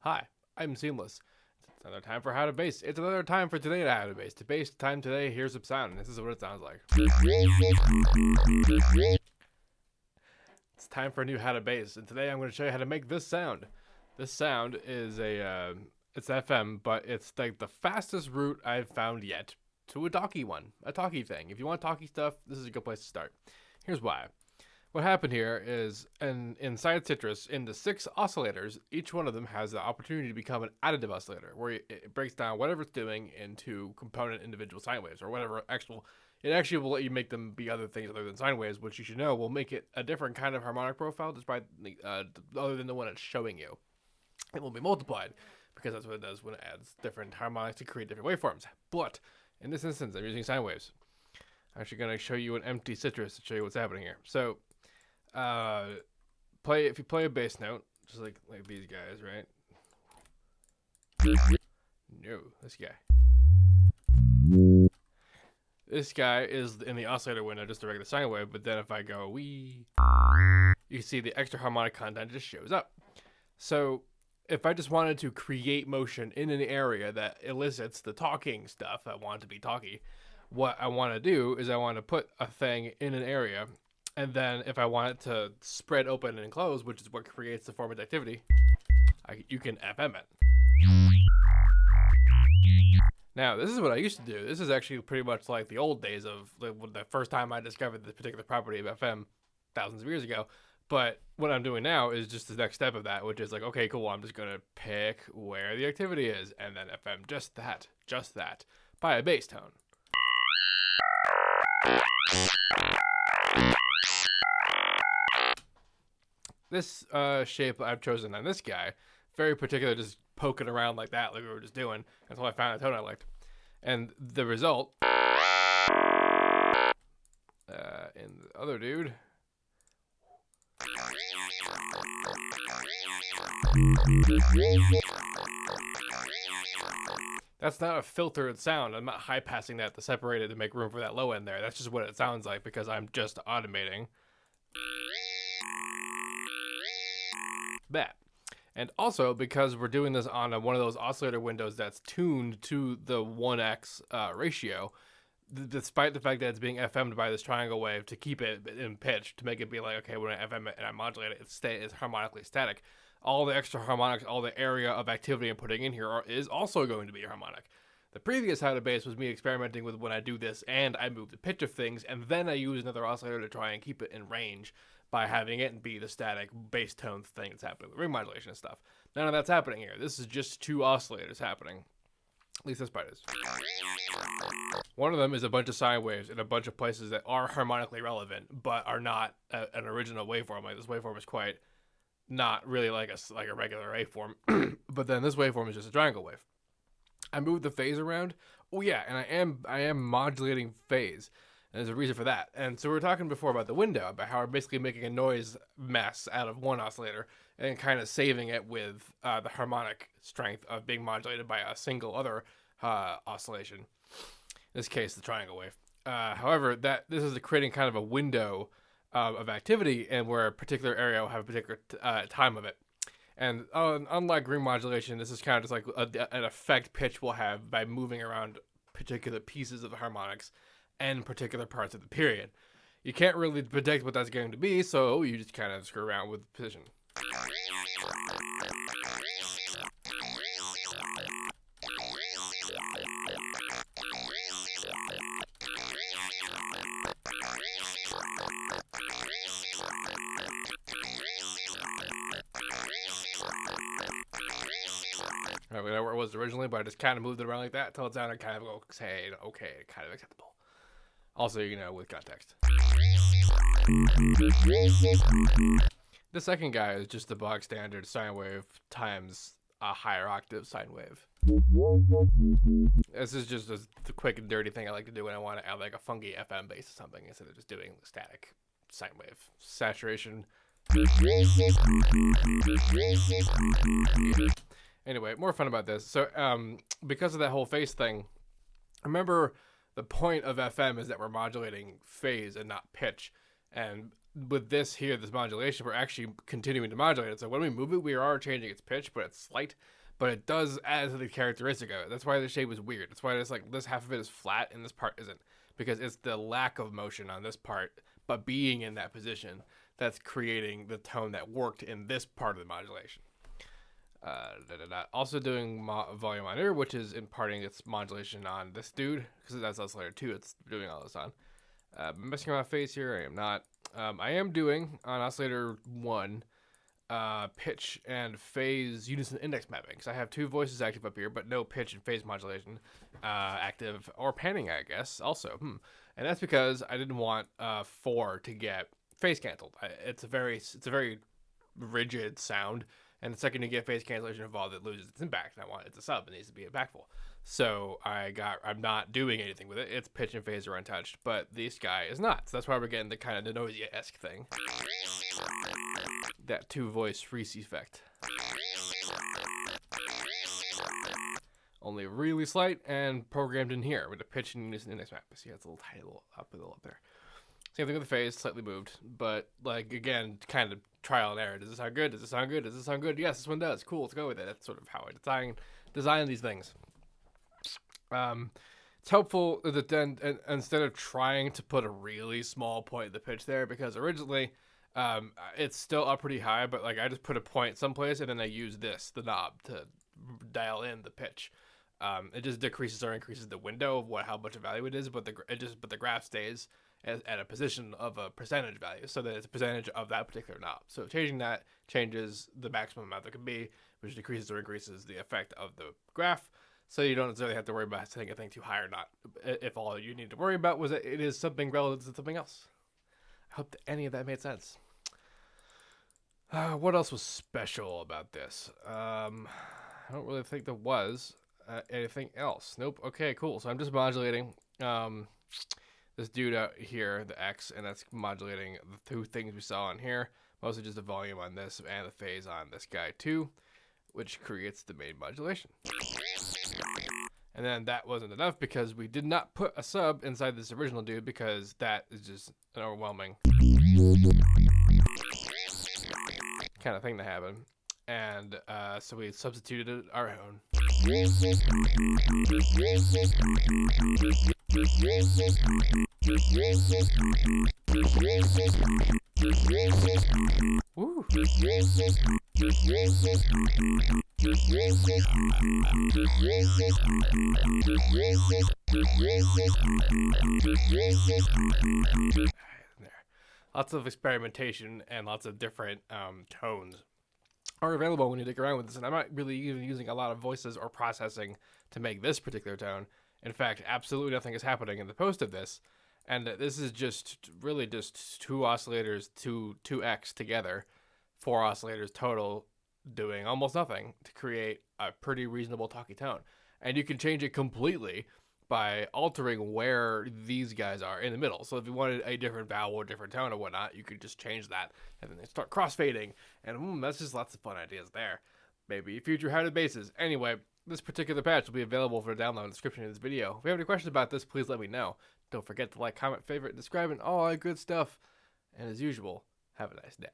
Hi, I'm Seamless. It's another time for How to Bass. It's another time for today to How to Bass. To bass time today, here's some sound. This is what it sounds like. It's time for a new How to Bass, and today I'm going to show you how to make this sound. This sound is it's FM, but it's like the fastest route I've found yet to a talkie one, a talkie thing. If you want talkie stuff, this is a good place to start. Here's why. What happened here is, inside Citrus, in the 6 oscillators, each one of them has the opportunity to become an additive oscillator, where it breaks down whatever it's doing into component individual sine waves, or whatever it actually will let you make them be other things other than sine waves, which you should know will make it a different kind of harmonic profile, despite other than the one it's showing you. It will be multiplied, because that's what it does when it adds different harmonics to create different waveforms. But in this instance, I'm using sine waves. I'm actually going to show you an empty Citrus to show you what's happening here. So, if you play a bass note, just like these guys, right? No, this guy. This guy is in the oscillator window, just a regular sine wave, but then if I go wee, you see the extra harmonic content just shows up. So if I just wanted to create motion in an area that elicits the talking stuff I want to be talky, what I want to do is I want to put a thing in an area, and then if I want it to spread open and close, which is what creates the Formant activity, you can FM it. Now, this is what I used to do. This is actually pretty much like the old days of the first time I discovered this particular property of FM thousands of years ago. But what I'm doing now is just the next step of that, which is like, okay, cool, I'm just going to pick where the activity is and then FM just that, by a bass tone. This shape I've chosen on this guy, very particular, just poking around like that, like we were just doing, until I found a tone I liked. And the result, in the other dude, that's not a filtered sound. I'm not high passing that to separate it to make room for that low end there. That's just what it sounds like because I'm just automating that. And also because we're doing this on one of those oscillator windows that's tuned to the 1x ratio, despite the fact that it's being FM'd by this triangle wave to keep it in pitch, to make it be like, okay, when I FM it and I modulate it, it's harmonically static. All the extra harmonics, all the area of activity I'm putting in here is also going to be harmonic. The previous How to Bass was me experimenting with when I do this and I move the pitch of things, and then I use another oscillator to try and keep it in range by having it be the static bass tone thing that's happening with ring modulation and stuff. None of that's happening here. This is just 2 oscillators happening. At least this part is. One of them is a bunch of sine waves in a bunch of places that are harmonically relevant, but are not an original waveform. Like this waveform is quite not really like a regular waveform, but then this waveform is just a triangle wave. I moved the phase around. Oh yeah, and I am modulating phase. And there's a reason for that. And so we were talking before about the window, about how we're basically making a noise mess out of one oscillator and kind of saving it with the harmonic strength of being modulated by a single other oscillation. In this case, the triangle wave. However, this is creating kind of a window of activity, and where a particular area will have a particular time of it. And unlike ring modulation, this is kind of just like an effect pitch will have by moving around particular pieces of the harmonics and particular parts of the period. You can't really predict what that's going to be, so you just kind of screw around with position. Right, we know where it was originally, but I just kind of moved it around like that until it sounded kind of okay, kind of acceptable. Also, with context. The second guy is just the bog standard sine wave times a higher octave sine wave. This is just a quick and dirty thing I like to do when I want to add like a funky FM bass or something instead of just doing static sine wave saturation. Anyway, more fun about this. So, because of that whole phase thing, remember the point of FM is that we're modulating phase and not pitch. And with this here, this modulation, we're actually continuing to modulate it. So when we move it, we are changing its pitch, but it's slight. But it does add to the characteristic of it. That's why the shape is weird. That's why it's like this half of it is flat and this part isn't, because it's the lack of motion on this part, but being in that position that's creating the tone that worked in this part of the modulation. Also doing volume on ear, which is imparting its modulation on this dude, because that's oscillator 2 it's doing all this on. Messing around phase here, I am not. I am doing on oscillator 1 pitch and phase unison index mapping, because I have 2 voices active up here, but no pitch and phase modulation active, or panning, I guess, also. And that's because I didn't want 4 to get phase canceled. It's a very rigid sound, and the second you get phase cancellation involved, it loses its impact. And I want it's a sub; it needs to be impactful. So I'm not doing anything with it. It's pitch and phase are untouched, but this guy is not. So that's why we're getting the kind of the noisy-esque thing. That 2-voice Reese effect. Only really slight and programmed in here with the pitch and unison index map. See, it's a little tiny, little up there. Same thing with the phase, slightly moved, but like again, kind of trial and error. Does this sound good? Does this sound good? Does this sound good? Yes, this one does. Cool, let's go with it. That's sort of how I design these things. It's helpful that then instead of trying to put a really small point in the pitch there, because originally it's still up pretty high, but like I just put a point someplace and then I use the knob to dial in the pitch. It just decreases or increases the window of how much of value it is, but the graph stays at a position of a percentage value, so that it's a percentage of that particular knob. So changing that changes the maximum amount there can be, which decreases or increases the effect of the graph. So you don't necessarily have to worry about setting a thing too high or not. If all you need to worry about was that it is something relative to something else. I hope that any of that made sense. What else was special about this? I don't really think there was anything else. Nope. Okay, cool. So I'm just modulating this dude out here, the X, and that's modulating the 2 things we saw on here. Mostly just the volume on this and the phase on this guy too, which creates the main modulation. And then that wasn't enough because we did not put a sub inside this original dude, because that is just an overwhelming kind of thing to happen. And so we substituted our own. Woo. There. Lots of experimentation and lots of different tones are available when you dig around with this, and I'm not really even using a lot of voices or processing to make this particular tone. In fact, absolutely nothing is happening in the post of this, and this is just really just 2 oscillators, 2x together, 4 oscillators total, doing almost nothing to create a pretty reasonable talkie tone. And you can change it completely by altering where these guys are in the middle. So if you wanted a different vowel or different tone or whatnot, you could just change that, and then they start crossfading, and that's just lots of fun ideas there. Maybe future how-to bases. Anyway, this particular patch will be available for download in the description of this video. If you have any questions about this, please let me know. Don't forget to like, comment, favorite, subscribe, and all that good stuff. And as usual, have a nice day.